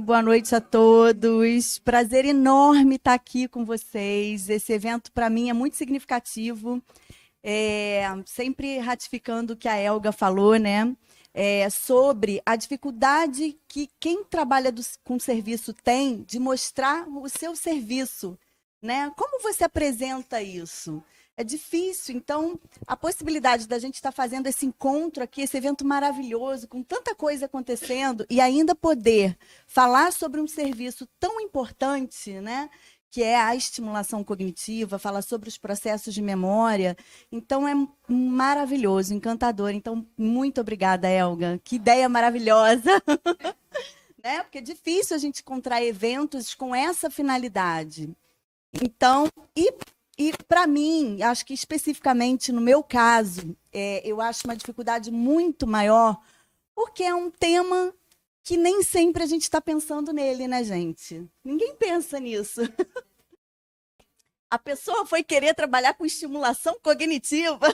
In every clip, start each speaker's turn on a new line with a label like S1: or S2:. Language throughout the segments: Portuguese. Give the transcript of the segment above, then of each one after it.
S1: boa noite a todos. Prazer enorme estar aqui com vocês. Esse evento, para mim, é muito significativo. Sempre ratificando o que a Elga falou, né? Sobre a dificuldade que quem trabalha com serviço tem de mostrar o seu serviço, né? Como você apresenta isso? É difícil, então a possibilidade da gente estar fazendo esse encontro aqui, esse evento maravilhoso, com tanta coisa acontecendo, e ainda poder falar sobre um serviço tão importante, né? Que é a estimulação cognitiva, falar sobre os processos de memória. Então é maravilhoso, encantador. Então, muito obrigada, Elga. Que ideia maravilhosa, né? Porque é difícil a gente encontrar eventos com essa finalidade. Então, e para mim, acho que especificamente no meu caso, eu acho uma dificuldade muito maior, porque é um tema que nem sempre a gente está pensando nele, né, gente? Ninguém pensa nisso. A pessoa foi querer trabalhar com estimulação cognitiva,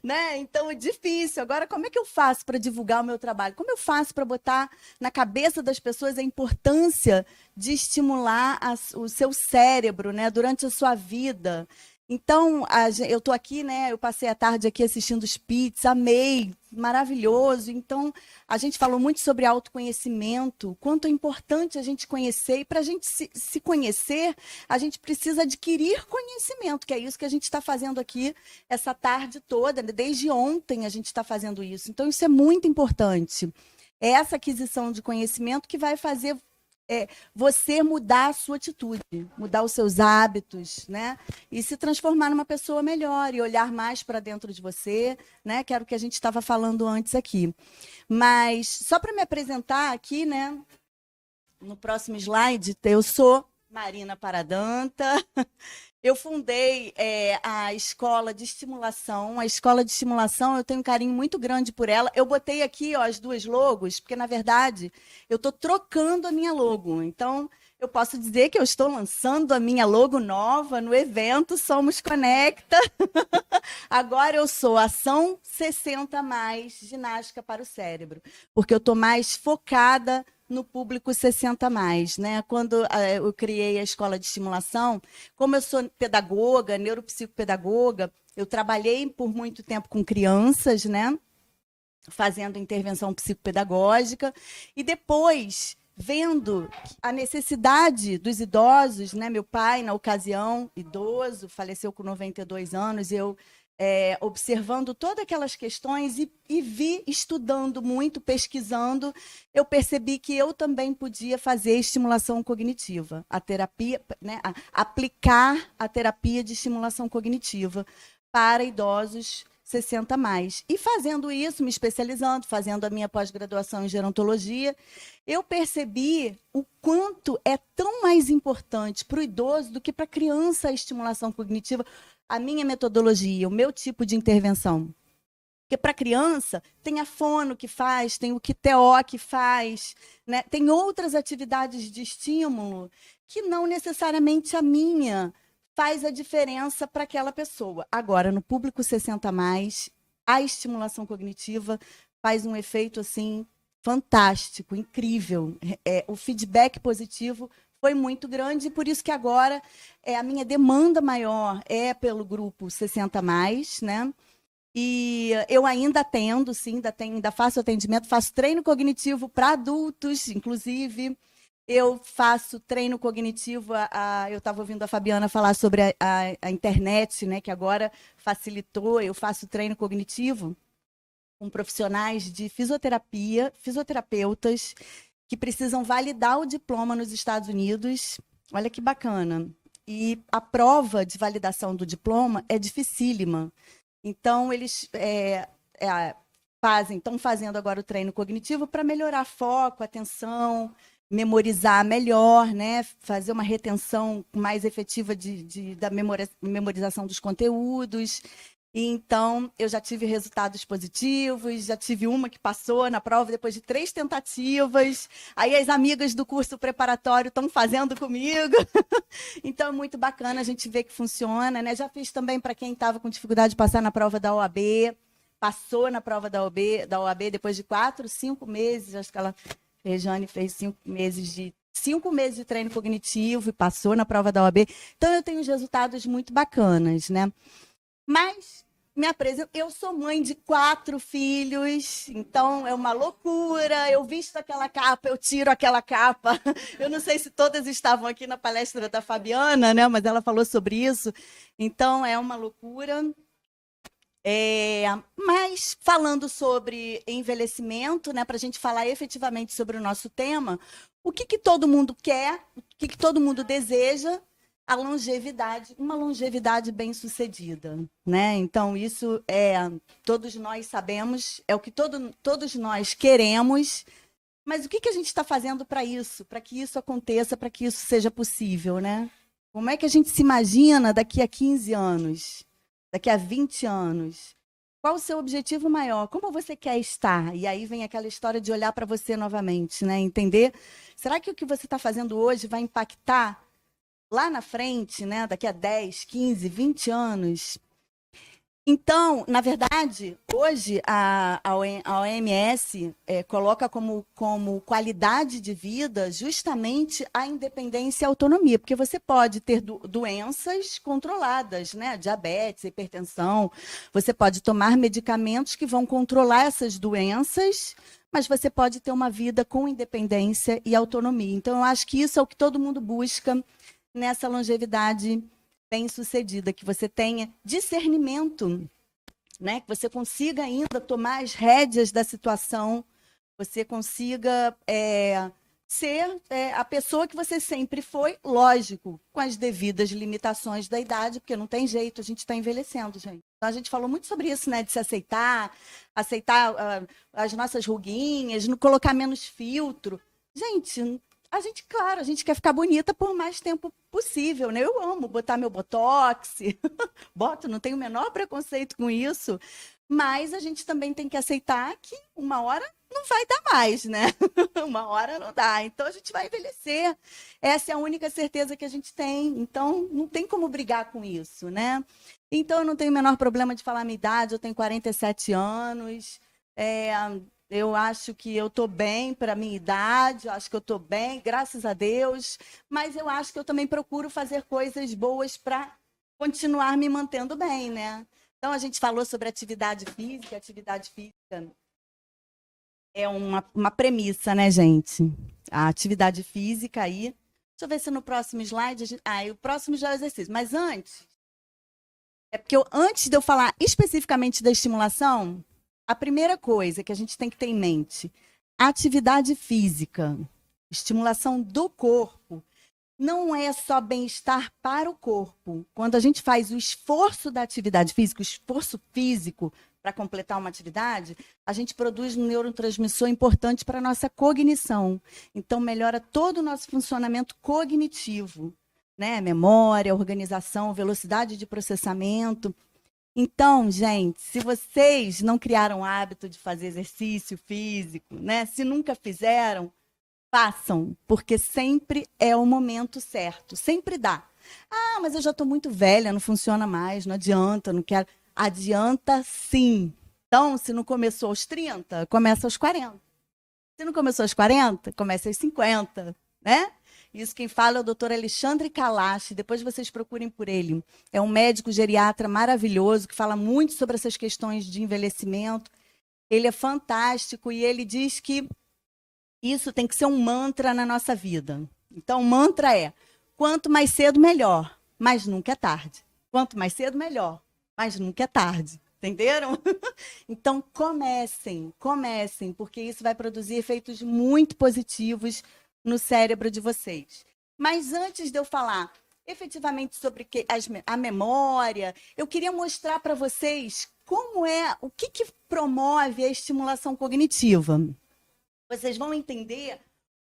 S1: né? Então é difícil. Agora, como é que eu faço para divulgar o meu trabalho? Como eu faço para botar na cabeça das pessoas a importância de estimular o seu cérebro, né, durante a sua vida? Então, eu estou aqui, né? Eu passei a tarde aqui assistindo os pits, amei, maravilhoso. Então, a gente falou muito sobre autoconhecimento, quanto é importante a gente conhecer, e para a gente se conhecer, a gente precisa adquirir conhecimento, que é isso que a gente está fazendo aqui essa tarde toda, né? Desde ontem a gente está fazendo isso. Então, isso é muito importante. É essa aquisição de conhecimento que vai fazer você mudar a sua atitude, mudar os seus hábitos, né? E se transformar numa pessoa melhor e olhar mais para dentro de você, né? Que era o que a gente estava falando antes aqui. Mas, só para me apresentar aqui, né? No próximo slide, eu sou Marina Paradanta. Eu fundei a escola de estimulação. A escola de estimulação, eu tenho um carinho muito grande por ela. Eu botei aqui, ó, as duas logos, porque, na verdade, eu estou trocando a minha logo. Então, eu posso dizer que eu estou lançando a minha logo nova no evento Somos Conecta. Agora eu sou Ação 60 Mais, ginástica para o cérebro, porque eu estou mais focada no público 60 mais, né? Quando eu criei a escola de estimulação, como eu sou pedagoga, neuropsicopedagoga, eu trabalhei por muito tempo com crianças, né? Fazendo intervenção psicopedagógica, e depois vendo a necessidade dos idosos, né? Meu pai, na ocasião, idoso, faleceu com 92 anos, eu observando todas aquelas questões e vi, estudando muito, pesquisando, eu percebi que eu também podia fazer estimulação cognitiva, a terapia, né, aplicar a terapia de estimulação cognitiva para idosos 60 mais. E fazendo isso, me especializando, fazendo a minha pós-graduação em gerontologia, eu percebi o quanto é tão mais importante para o idoso do que para a criança a estimulação cognitiva, a minha metodologia, o meu tipo de intervenção. Porque para a criança tem a fono que faz, tem o QTO que faz, né? Tem outras atividades de estímulo que não necessariamente a minha faz a diferença para aquela pessoa. Agora, no público 60 mais, a estimulação cognitiva faz um efeito assim fantástico, incrível. O feedback positivo foi muito grande, e por isso que agora a minha demanda maior é pelo grupo 60 mais, né? E eu ainda atendo, sim, ainda faço atendimento, faço treino cognitivo para adultos, inclusive. Eu faço treino cognitivo, eu estava ouvindo a Fabiana falar sobre a internet, né, que agora facilitou. Eu faço treino cognitivo com profissionais de fisioterapia, fisioterapeutas, que precisam validar o diploma nos Estados Unidos. Olha que bacana. E a prova de validação do diploma é dificílima. Então, eles estão fazendo agora o treino cognitivo para melhorar foco, atenção, memorizar melhor, né? Fazer uma retenção mais efetiva da memorização dos conteúdos. E, então, eu já tive resultados positivos, já tive uma que passou na prova depois de 3 tentativas. Aí as amigas do curso preparatório estão fazendo comigo. Então, é muito bacana a gente ver que funciona, né? Já fiz também para quem estava com dificuldade de passar na prova da OAB. Passou na prova da OAB depois de 4, 5 meses, acho que ela Rejane fez 5 meses de treino cognitivo e passou na prova da OAB. Então, eu tenho uns resultados muito bacanas, né? Mas me apresento, eu sou mãe de 4 filhos, então é uma loucura. Eu visto aquela capa, eu tiro aquela capa. Eu não sei se todas estavam aqui na palestra da Fabiana, né? Mas ela falou sobre isso. Então é uma loucura. Mas falando sobre envelhecimento, né? Para a gente falar efetivamente sobre o nosso tema, o que todo mundo quer, o que todo mundo deseja? A longevidade, uma longevidade bem-sucedida, né? Então, isso todos nós sabemos, é o que todos nós queremos, mas o que a gente está fazendo para isso, para que isso aconteça, para que isso seja possível, né? Como é que a gente se imagina daqui a 15 anos, daqui a 20 anos? Qual o seu objetivo maior? Como você quer estar? E aí vem aquela história de olhar para você novamente, né? Entender, será que o que você está fazendo hoje vai impactar lá na frente, né, daqui a 10, 15, 20 anos? Então, na verdade, hoje a OMS coloca como qualidade de vida justamente a independência e a autonomia, porque você pode ter doenças controladas, né, diabetes, hipertensão, você pode tomar medicamentos que vão controlar essas doenças, mas você pode ter uma vida com independência e autonomia. Então, eu acho que isso é o que todo mundo busca nessa longevidade bem-sucedida, que você tenha discernimento, né? Que você consiga ainda tomar as rédeas da situação, você consiga ser a pessoa que você sempre foi, lógico, com as devidas limitações da idade, porque não tem jeito, a gente está envelhecendo, gente. Então, a gente falou muito sobre isso, né? De se aceitar as nossas ruguinhas, não colocar menos filtro. Gente, claro, a gente quer ficar bonita por mais tempo possível, né? Eu amo botar meu botox, boto, não tenho o menor preconceito com isso, mas a gente também tem que aceitar que uma hora não vai dar mais, né? Uma hora não dá, então a gente vai envelhecer. Essa é a única certeza que a gente tem, então não tem como brigar com isso, né? Então eu não tenho o menor problema de falar a minha idade, eu tenho 47 anos, eu acho que eu estou bem para a minha idade, eu acho que eu estou bem, graças a Deus, mas eu acho que eu também procuro fazer coisas boas para continuar me mantendo bem, né? Então, a gente falou sobre atividade física é uma premissa, né, gente? A atividade física aí, deixa eu ver se no próximo slide, o próximo já é o exercício, mas antes, antes de eu falar especificamente da estimulação, a primeira coisa que a gente tem que ter em mente, atividade física, estimulação do corpo, não é só bem-estar para o corpo. Quando a gente faz o esforço da atividade física, o esforço físico para completar uma atividade, a gente produz um neurotransmissor importante para a nossa cognição. Então, melhora todo o nosso funcionamento cognitivo, né? Memória, organização, velocidade de processamento. Então, gente, se vocês não criaram o hábito de fazer exercício físico, né? Se nunca fizeram, façam, porque sempre é o momento certo, sempre dá. Ah, mas eu já estou muito velha, não funciona mais, não adianta, não quero. Adianta sim. Então, se não começou aos 30, começa aos 40. Se não começou aos 40, começa aos 50, né? Isso quem fala é o doutor Alexandre Kalash, depois vocês procurem por ele. É um médico geriatra maravilhoso, que fala muito sobre essas questões de envelhecimento. Ele é fantástico e ele diz que isso tem que ser um mantra na nossa vida. Então, o mantra é, quanto mais cedo, melhor, mas nunca é tarde. Quanto mais cedo, melhor, mas nunca é tarde. Entenderam? Então, comecem, porque isso vai produzir efeitos muito positivos no cérebro de vocês. Mas antes de eu falar efetivamente sobre a memória, eu queria mostrar para vocês o que promove a estimulação cognitiva. Vocês vão entender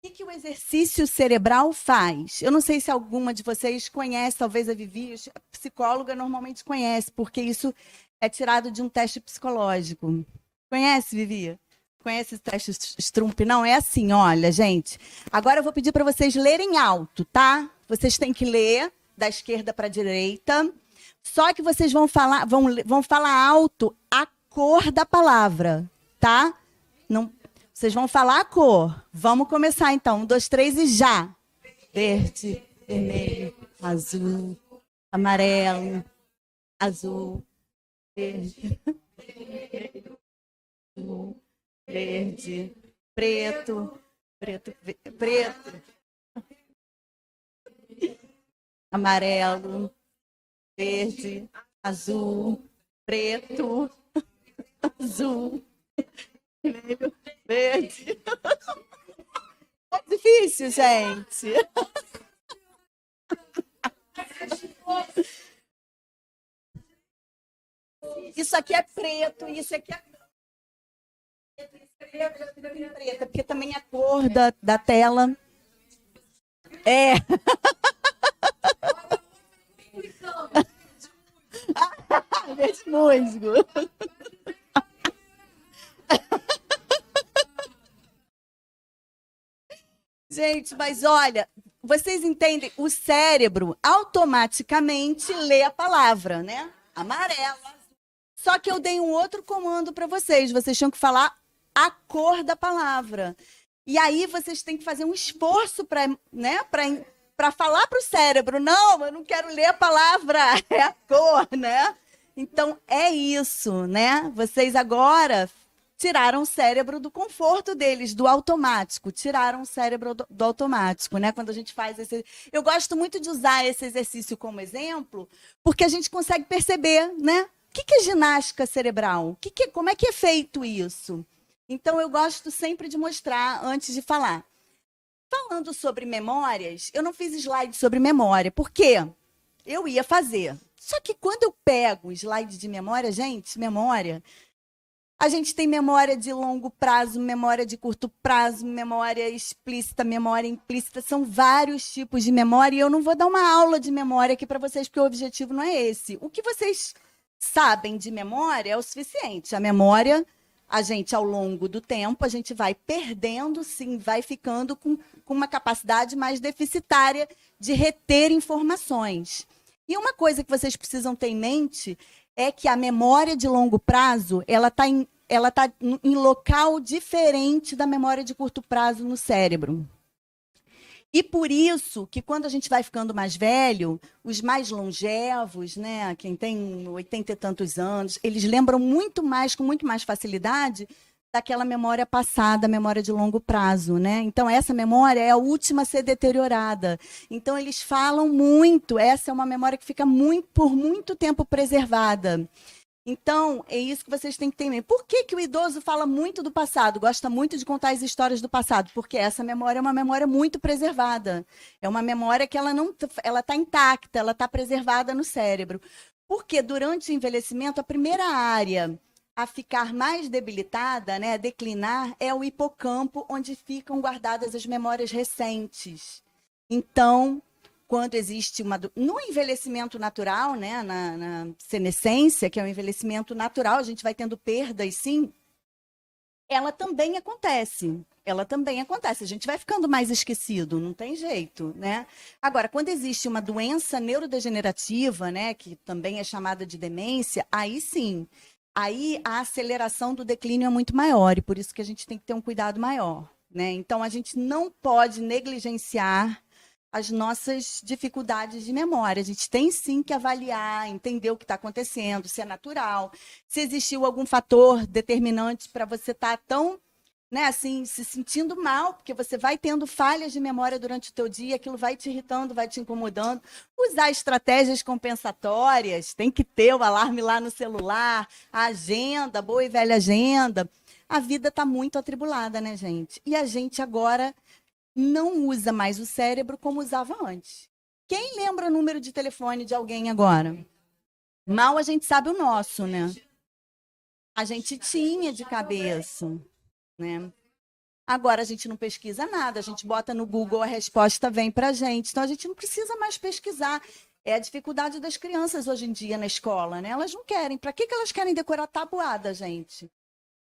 S1: o que o exercício cerebral faz. Eu não sei se alguma de vocês conhece, talvez a Vivi, a psicóloga normalmente conhece, porque isso é tirado de um teste psicológico. Conhece, Vivi? Conhece esse teste Strump? Não, é assim, olha, gente. Agora eu vou pedir para vocês lerem alto, tá? Vocês têm que ler da esquerda para a direita. Só que vocês vão falar alto a cor da palavra, tá? Não. Vocês vão falar a cor. Vamos começar então. 1, 2, 3 e já. Verde, vermelho, azul, amarelo, azul, verde, azul, verde, preto, preto, amarelo, verde, azul, preto, azul, vermelho, verde. É difícil, gente. Isso aqui é preto, isso aqui é preta, porque também a cor da tela é. Verde musgo. Gente, mas olha, vocês entendem? O cérebro automaticamente lê a palavra, né? Amarela. Só que eu dei um outro comando para vocês. Vocês tinham que falar a cor da palavra. E aí vocês têm que fazer um esforço para, né, para falar para o cérebro, não, eu não quero ler a palavra, é a cor, né? Então é isso, né? Vocês agora tiraram o cérebro do conforto deles, do automático, tiraram o cérebro do automático, né? Quando a gente faz esse, eu gosto muito de usar esse exercício como exemplo, porque a gente consegue perceber, né? O que é ginástica cerebral? Como é que é feito isso? Então eu gosto sempre de mostrar antes de falar. Falando sobre memórias, eu não fiz slide sobre memória, porque eu ia fazer. Só que quando eu pego o slide de memória, gente, memória, a gente tem memória de longo prazo, memória de curto prazo, memória explícita, memória implícita, são vários tipos de memória, e eu não vou dar uma aula de memória aqui para vocês, porque o objetivo não é esse. O que vocês sabem de memória é o suficiente. A memória, a gente, ao longo do tempo, a gente vai perdendo, sim, vai ficando com uma capacidade mais deficitária de reter informações. E uma coisa que vocês precisam ter em mente é que a memória de longo prazo, ela está em local diferente da memória de curto prazo no cérebro. E por isso que quando a gente vai ficando mais velho, os mais longevos, né, quem tem 80 e tantos anos, eles lembram muito mais, com muito mais facilidade, daquela memória passada, memória de longo prazo, né? Então, essa memória é a última a ser deteriorada. Então, eles falam muito, essa é uma memória que fica por muito tempo preservada. Então, é isso que vocês têm que ter em mente. Por que o idoso fala muito do passado, gosta muito de contar as histórias do passado? Porque essa memória é uma memória muito preservada. É uma memória que ela está intacta, ela está preservada no cérebro. Porque durante o envelhecimento, a primeira área a ficar mais debilitada, né, a declinar, é o hipocampo, onde ficam guardadas as memórias recentes. Então, quando existe no envelhecimento natural, né, na senescência, que é o envelhecimento natural, a gente vai tendo perdas, sim, ela também acontece. Ela também acontece. A gente vai ficando mais esquecido, não tem jeito, né? Agora, quando existe uma doença neurodegenerativa, né, que também é chamada de demência, aí sim, aí a aceleração do declínio é muito maior, e por isso que a gente tem que ter um cuidado maior, né? Então, a gente não pode negligenciar as nossas dificuldades de memória. A gente tem sim que avaliar, entender o que está acontecendo, se é natural, se existiu algum fator determinante para você estar tão, né, assim, se sentindo mal, porque você vai tendo falhas de memória durante o teu dia, aquilo vai te irritando, vai te incomodando. Usar estratégias compensatórias, tem que ter o alarme lá no celular, a agenda, boa e velha agenda. A vida está muito atribulada, né, gente? E a gente agora não usa mais o cérebro como usava antes. Quem lembra o número de telefone de alguém agora? Mal a gente sabe o nosso, né? A gente tinha de cabeça, né? Agora a gente não pesquisa nada, a gente bota no Google, a resposta vem para a gente. Então a gente não precisa mais pesquisar. É a dificuldade das crianças hoje em dia na escola, né? Elas não querem. Para que elas querem decorar tabuada, gente?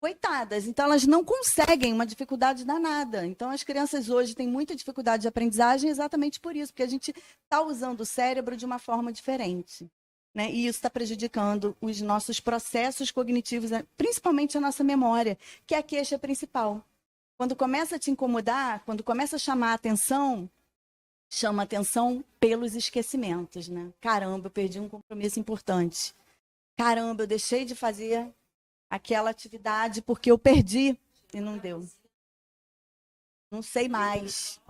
S1: Coitadas, então elas não conseguem, uma dificuldade danada. Então as crianças hoje têm muita dificuldade de aprendizagem exatamente por isso, porque a gente está usando o cérebro de uma forma diferente, né? E isso está prejudicando os nossos processos cognitivos, principalmente a nossa memória, que é a queixa principal. Quando começa a te incomodar, quando começa a chamar a atenção, chama a atenção pelos esquecimentos, né? Caramba, eu perdi um compromisso importante. Caramba, eu deixei de fazer aquela atividade porque eu perdi e não deu. Não sei mais.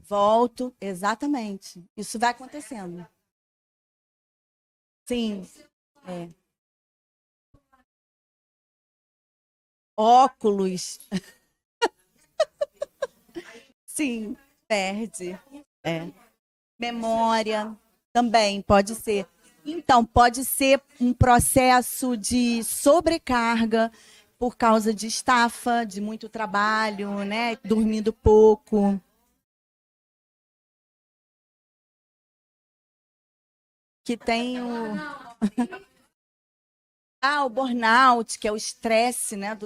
S1: Volto, exatamente. Isso vai acontecendo. Sim, é. Óculos, sim, perde. É. Memória também pode ser. Então, pode ser um processo de sobrecarga por causa de estafa, de muito trabalho, né? Dormindo pouco. Que tem o burnout, que é o estresse, né?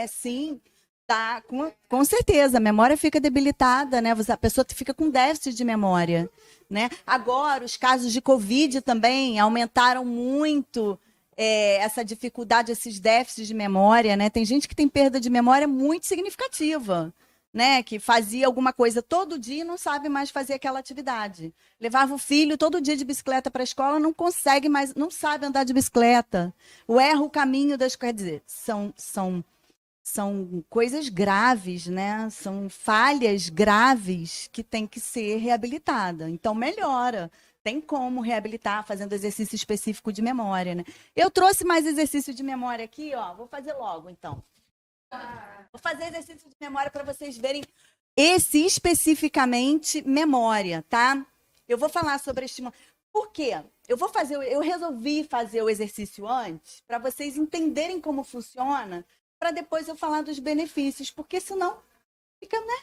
S1: Sim, tá, com certeza, a memória fica debilitada, né? A pessoa fica com déficit de memória, né? Agora, os casos de Covid também aumentaram muito essa dificuldade, esses déficits de memória, né? Tem gente que tem perda de memória muito significativa, né? Que fazia alguma coisa todo dia e não sabe mais fazer aquela atividade. Levava o filho todo dia de bicicleta para a escola, não consegue mais, não sabe andar de bicicleta. Ou erra o caminho das coisas. Quer dizer, são coisas graves, né? São falhas graves que tem que ser reabilitada. Então, melhora. Tem como reabilitar fazendo exercício específico de memória, né? Eu trouxe mais exercício de memória aqui, ó. Vou fazer logo, então. Vou fazer exercício de memória para vocês verem esse especificamente memória, tá? Eu vou falar sobre estimulação. Por quê? Eu resolvi fazer o exercício antes para vocês entenderem como funciona, para depois eu falar dos benefícios, porque senão fica, né?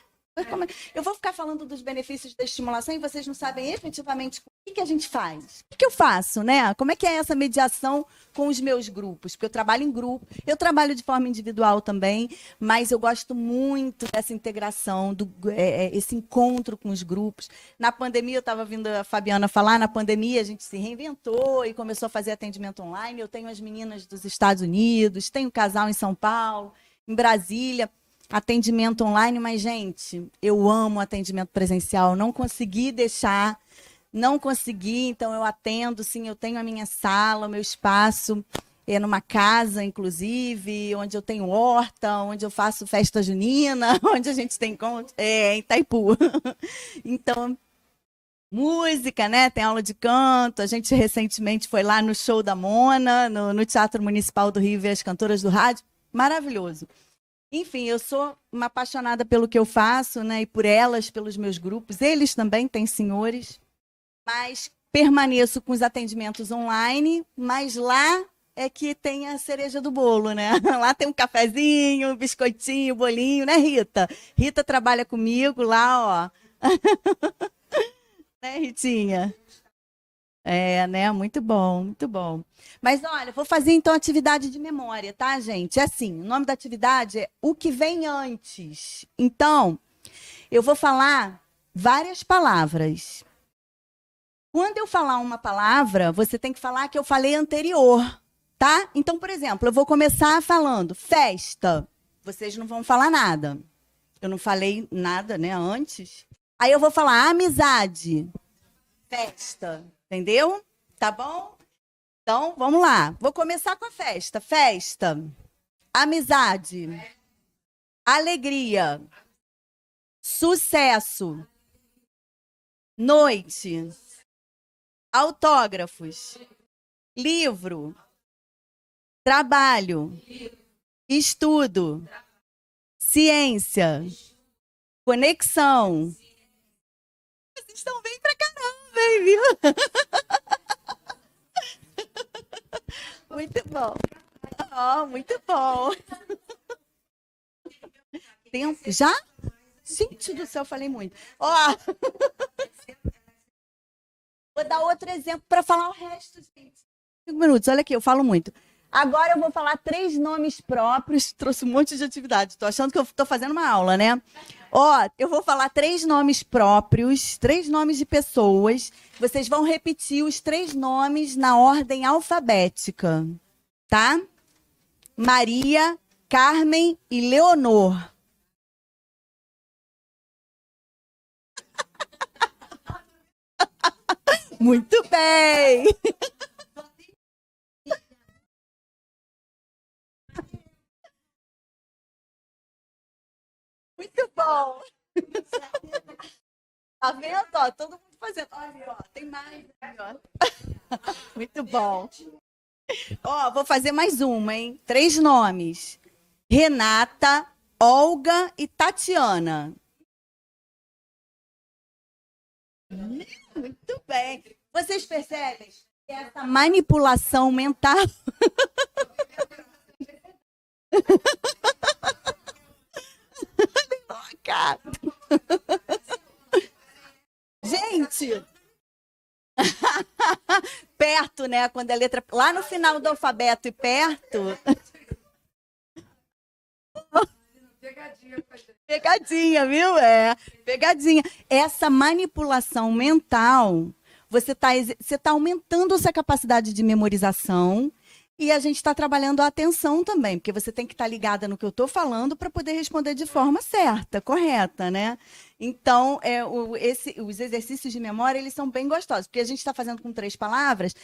S1: Eu vou ficar falando dos benefícios da estimulação e vocês não sabem efetivamente o que a gente faz. O que eu faço, né? Como é que é essa mediação com os meus grupos? Porque eu trabalho em grupo, eu trabalho de forma individual também, mas eu gosto muito dessa integração, esse encontro com os grupos. Na pandemia, eu estava ouvindo a Fabiana falar, na pandemia a gente se reinventou e começou a fazer atendimento online. Eu tenho as meninas dos Estados Unidos, tenho um casal em São Paulo, em Brasília. Atendimento online, mas, gente, eu amo atendimento presencial, não consegui deixar, então eu atendo, sim, eu tenho a minha sala, o meu espaço, numa casa, inclusive, onde eu tenho horta, onde eu faço festa junina, onde a gente tem encontro, em Itaipu. Então, música, né? Tem aula de canto, a gente recentemente foi lá no show da Mona, no Teatro Municipal do Rio, ver as cantoras do rádio, maravilhoso. Enfim, eu sou uma apaixonada pelo que eu faço, né? E por elas, pelos meus grupos. Eles também têm senhores, mas permaneço com os atendimentos online, mas lá é que tem a cereja do bolo, né? Lá tem um cafezinho, um biscoitinho, bolinho, né, Rita? Rita trabalha comigo lá, ó. Né, Ritinha? Né? Muito bom, muito bom. Mas olha, vou fazer então atividade de memória, tá, gente? É assim, o nome da atividade é o que vem antes. Então, eu vou falar várias palavras. Quando eu falar uma palavra, você tem que falar que eu falei anterior, tá? Então, por exemplo, eu vou começar falando festa. Vocês não vão falar nada. Eu não falei nada, né, antes. Aí eu vou falar amizade. Festa. Entendeu? Tá bom? Então, vamos lá. Vou começar com a festa. Festa, amizade, alegria, sucesso, noite, autógrafos, livro, trabalho, estudo, ciência, conexão. Vocês estão bem pra caramba, hein, viu? Muito bom. Oh, muito bom. Tempo. Já? Gente do céu, falei muito. Ó. Vou dar outro exemplo para falar o resto, gente. 5 minutos, olha aqui, eu falo muito. Agora eu vou falar 3 nomes próprios. Trouxe um monte de atividade. Estou achando que eu estou fazendo uma aula, né? Ó, eu vou falar 3 nomes próprios, 3 nomes de pessoas. Vocês vão repetir os 3 nomes na ordem alfabética, tá? Maria, Carmen e Leonor. Muito bem! Muito bom! Tá vendo? Ó, todo mundo fazendo. Olha, ó, tem mais. Aí, ó. Muito bom. Ó, vou fazer mais uma, hein? 3 nomes: Renata, Olga e Tatiana. Muito bem. Vocês percebem que essa manipulação mental. Cara. Gente, perto, né? Quando a letra. Lá no final do alfabeto e perto. Pegadinha, viu? É, pegadinha. Essa manipulação mental, você tá aumentando essa capacidade de memorização e a gente está trabalhando a atenção também, porque você tem que estar ligada no que eu estou falando para poder responder de forma certa, correta, né? Então, os exercícios de memória, eles são bem gostosos, porque a gente está fazendo com 3 palavras.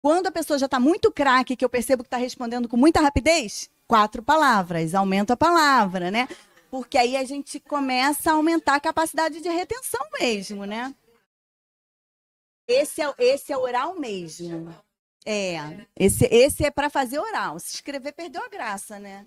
S1: Quando a pessoa já está muito craque, que eu percebo que está respondendo com muita rapidez, 4 palavras, aumento a palavra, né? Porque aí a gente começa a aumentar a capacidade de retenção mesmo, né? Esse é oral mesmo. É, esse é para fazer oral. Se escrever, perdeu a graça, né?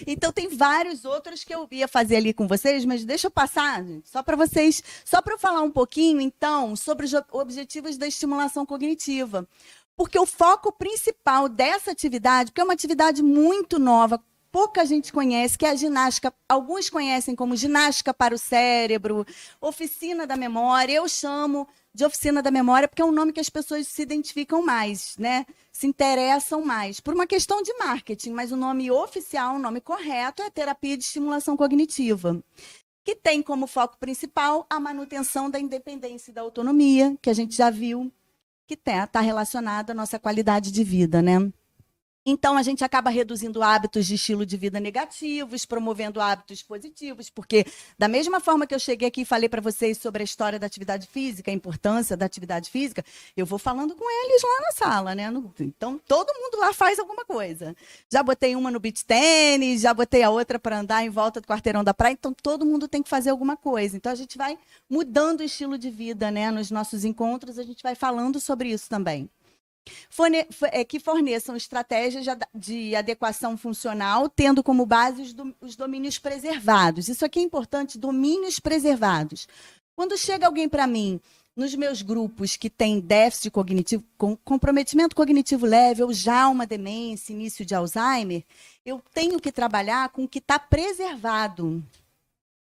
S1: Então, tem vários outros que eu ia fazer ali com vocês, mas deixa eu passar, gente, só para vocês, só para eu falar um pouquinho, então, sobre os objetivos da estimulação cognitiva. Porque o foco principal dessa atividade, porque é uma atividade muito nova, pouca gente conhece, que é a ginástica. Alguns conhecem como ginástica para o cérebro, oficina da memória. Eu chamo de oficina da memória porque é um nome que as pessoas se identificam mais, né? Se interessam mais. Por uma questão de marketing, mas o nome oficial, o nome correto é terapia de estimulação cognitiva, que tem como foco principal a manutenção da independência e da autonomia, que a gente já viu que está relacionado à nossa qualidade de vida, né? Então, a gente acaba reduzindo hábitos de estilo de vida negativos, promovendo hábitos positivos, porque da mesma forma que eu cheguei aqui e falei para vocês sobre a história da atividade física, a importância da atividade física, eu vou falando com eles lá na sala, né? Então, todo mundo lá faz alguma coisa. Já botei uma no beach tênis, já botei a outra para andar em volta do quarteirão da praia, então todo mundo tem que fazer alguma coisa. Então, a gente vai mudando o estilo de vida, né? Nos nossos encontros, a gente vai falando sobre isso também. Que forneçam estratégias de adequação funcional, tendo como base os domínios preservados. Isso aqui é importante, domínios preservados. Quando chega alguém para mim, nos meus grupos que tem déficit cognitivo, comprometimento cognitivo leve ou já uma demência, início de Alzheimer, eu tenho que trabalhar com o que está preservado.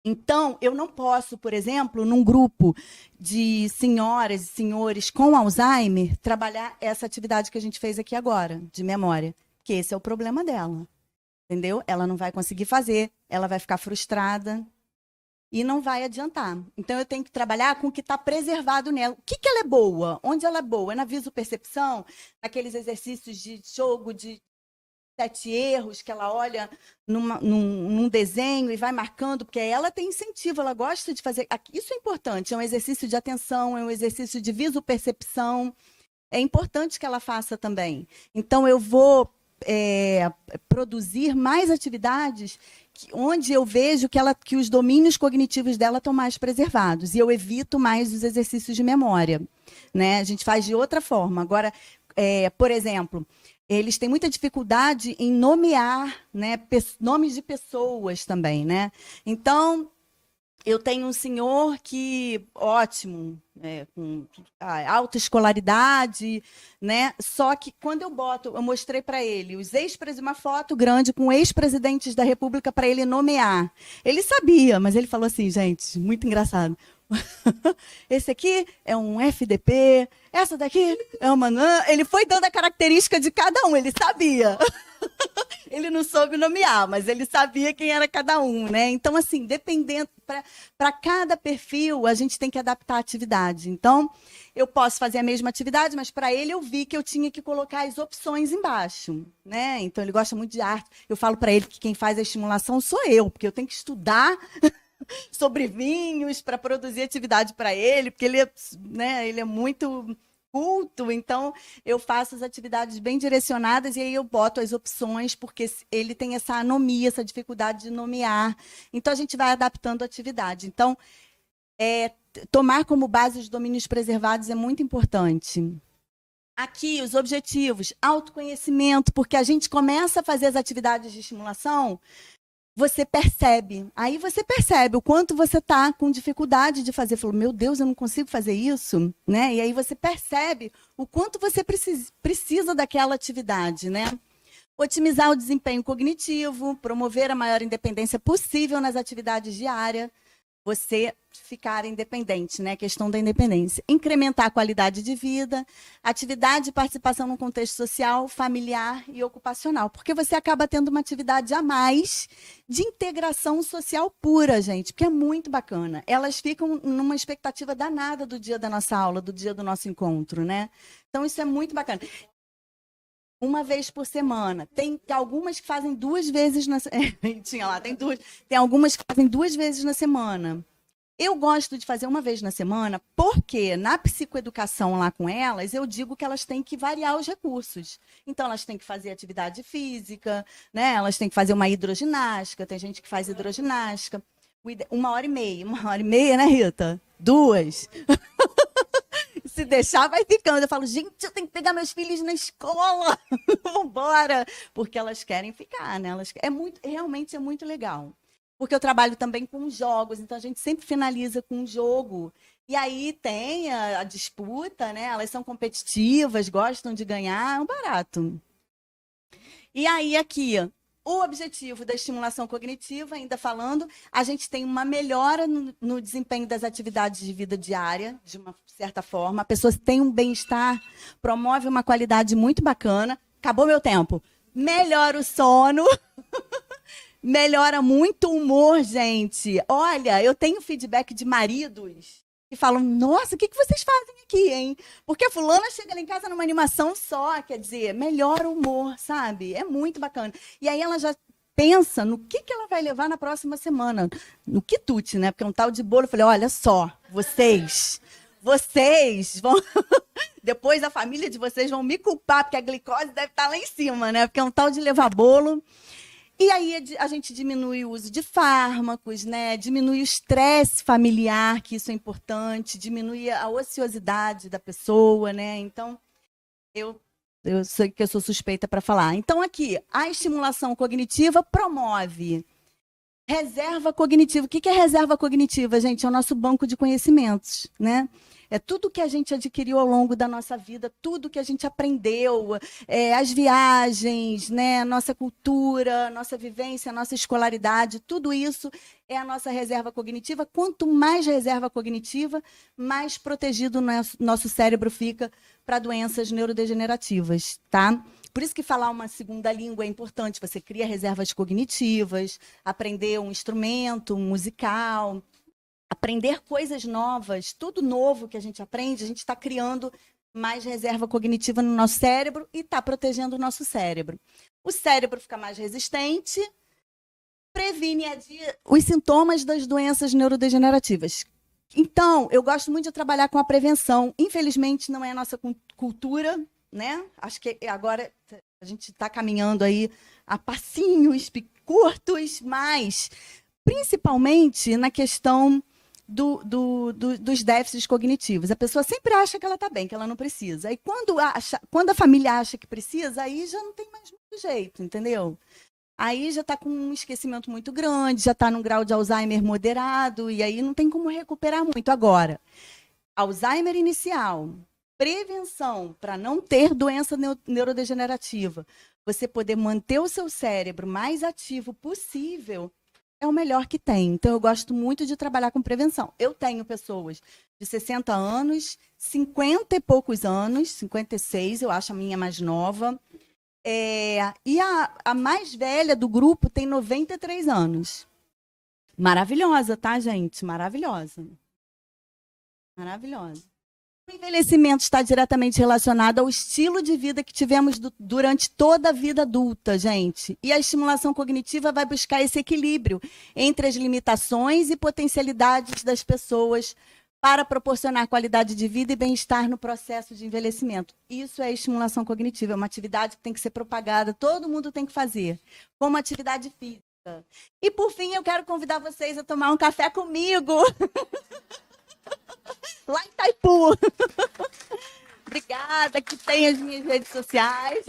S1: Então, eu não posso, por exemplo, num grupo de senhoras e senhores com Alzheimer, trabalhar essa atividade que a gente fez aqui agora, de memória, porque esse é o problema dela, entendeu? Ela não vai conseguir fazer, ela vai ficar frustrada e não vai adiantar. Então, eu tenho que trabalhar com o que está preservado nela. O que ela é boa? Onde ela é boa? É na visopercepção, naqueles exercícios de jogo, de 7 erros que ela olha num desenho e vai marcando, porque ela tem incentivo, ela gosta de fazer. Isso é importante, é um exercício de atenção, é um exercício de visopercepção. É importante que ela faça também. Então, eu vou produzir mais atividades onde eu vejo que os domínios cognitivos dela estão mais preservados. E eu evito mais os exercícios de memória, né? A gente faz de outra forma. Agora, por exemplo, eles têm muita dificuldade em nomear, né, nomes de pessoas também, né? Então, eu tenho um senhor que, ótimo, com alta escolaridade, né? Só que quando eu mostrei para ele uma foto grande com ex-presidentes da República para ele nomear. Ele sabia, mas ele falou assim, gente, muito engraçado. Esse aqui é um FDP, essa daqui é uma... Ele foi dando a característica de cada um, ele sabia. Ele não soube nomear, mas ele sabia quem era cada um, né? Então, assim, dependendo, para cada perfil, a gente tem que adaptar a atividade. Então, eu posso fazer a mesma atividade, mas para ele eu vi que eu tinha que colocar as opções embaixo, né? Então, ele gosta muito de arte. Eu falo para ele que quem faz a estimulação sou eu, porque eu tenho que estudar sobre vinhos para produzir atividade para ele, porque ele é, né, ele é muito culto, então eu faço as atividades bem direcionadas e aí eu boto as opções, porque ele tem essa anomia, essa dificuldade de nomear. Então a gente vai adaptando a atividade. Então, tomar como base os domínios preservados é muito importante. Aqui, os objetivos, autoconhecimento, porque a gente começa a fazer as atividades de estimulação, aí você percebe o quanto você está com dificuldade de fazer. Falou, meu Deus, eu não consigo fazer isso, né? E aí você percebe o quanto você precisa daquela atividade, né? Otimizar o desempenho cognitivo, promover a maior independência possível nas atividades diárias, você ficar independente, né? A questão da independência. Incrementar a qualidade de vida, atividade e participação no contexto social, familiar e ocupacional. Porque você acaba tendo uma atividade a mais de integração social pura, gente, que é muito bacana. Elas ficam numa expectativa danada do dia da nossa aula, do dia do nosso encontro, né? Então, isso é muito bacana. Uma vez por semana. Tem algumas que fazem 2 vezes na semana. Tinha lá, tem algumas que fazem 2 vezes na semana. Eu gosto de fazer uma vez na semana, porque na psicoeducação lá com elas, eu digo que elas têm que variar os recursos. Então, elas têm que fazer atividade física, né? Elas têm que fazer uma hidroginástica, tem gente que faz hidroginástica. 1h30, né, Rita? 2. Se deixar, vai ficando. Eu falo, gente, eu tenho que pegar meus filhos na escola. Vambora. Porque elas querem ficar, né? Realmente é muito legal. Porque eu trabalho também com jogos, então a gente sempre finaliza com um jogo. E aí tem a disputa, né? Elas são competitivas, gostam de ganhar, é um barato. E aí, aqui, o objetivo da estimulação cognitiva, ainda falando, a gente tem uma melhora no desempenho das atividades de vida diária, de uma certa forma. A pessoa tem um bem-estar, promove uma qualidade muito bacana. Acabou meu tempo. Melhora o sono. Melhora muito o humor, gente. Olha, eu tenho feedback de maridos que falam, nossa, o que vocês fazem aqui, hein? Porque a fulana chega lá em casa numa animação só, quer dizer, melhora o humor, sabe? É muito bacana. E aí ela já pensa no que ela vai levar na próxima semana. No quitute, né? Porque é um tal de bolo. Eu falei, olha só, vocês vão... Depois a família de vocês vão me culpar, porque a glicose deve estar lá em cima, né? Porque é um tal de levar bolo. E aí a gente diminui o uso de fármacos, né? Diminui o estresse familiar, que isso é importante, diminui a ociosidade da pessoa, né? Então, eu sei que eu sou suspeita para falar. Então, aqui, a estimulação cognitiva promove reserva cognitiva. O que é reserva cognitiva, gente? É o nosso banco de conhecimentos, né? É tudo que a gente adquiriu ao longo da nossa vida, tudo que a gente aprendeu, as viagens, né, a nossa cultura, a nossa vivência, a nossa escolaridade, tudo isso é a nossa reserva cognitiva. Quanto mais reserva cognitiva, mais protegido o nosso cérebro fica para doenças neurodegenerativas, tá? Por isso que falar uma segunda língua é importante. Você cria reservas cognitivas, aprender um instrumento musical, aprender coisas novas, tudo novo que a gente aprende, a gente está criando mais reserva cognitiva no nosso cérebro e está protegendo o nosso cérebro. O cérebro fica mais resistente, previne os sintomas das doenças neurodegenerativas. Então, eu gosto muito de trabalhar com a prevenção. Infelizmente, não é a nossa cultura, né? Acho que agora a gente está caminhando aí a passinhos curtos, mas principalmente na questão dos déficits cognitivos. A pessoa sempre acha que ela está bem, que ela não precisa. E quando a família acha que precisa, aí já não tem mais muito jeito, entendeu? Aí já está com um esquecimento muito grande, já está num grau de Alzheimer moderado, e aí não tem como recuperar muito. Agora, Alzheimer inicial, prevenção para não ter doença neurodegenerativa, você poder manter o seu cérebro mais ativo possível, é o melhor que tem. Então, eu gosto muito de trabalhar com prevenção. Eu tenho pessoas de 60 anos, 50 e poucos anos, 56, eu acho a minha mais nova. E a mais velha do grupo tem 93 anos. Maravilhosa, tá, gente? Maravilhosa. Maravilhosa. O envelhecimento está diretamente relacionado ao estilo de vida que tivemos durante toda a vida adulta, gente. E a estimulação cognitiva vai buscar esse equilíbrio entre as limitações e potencialidades das pessoas para proporcionar qualidade de vida e bem-estar no processo de envelhecimento. Isso é estimulação cognitiva, é uma atividade que tem que ser propagada, todo mundo tem que fazer, como atividade física. E, por fim, eu quero convidar vocês a tomar um café comigo, lá em Itaipu. Obrigada, que tem as minhas redes sociais.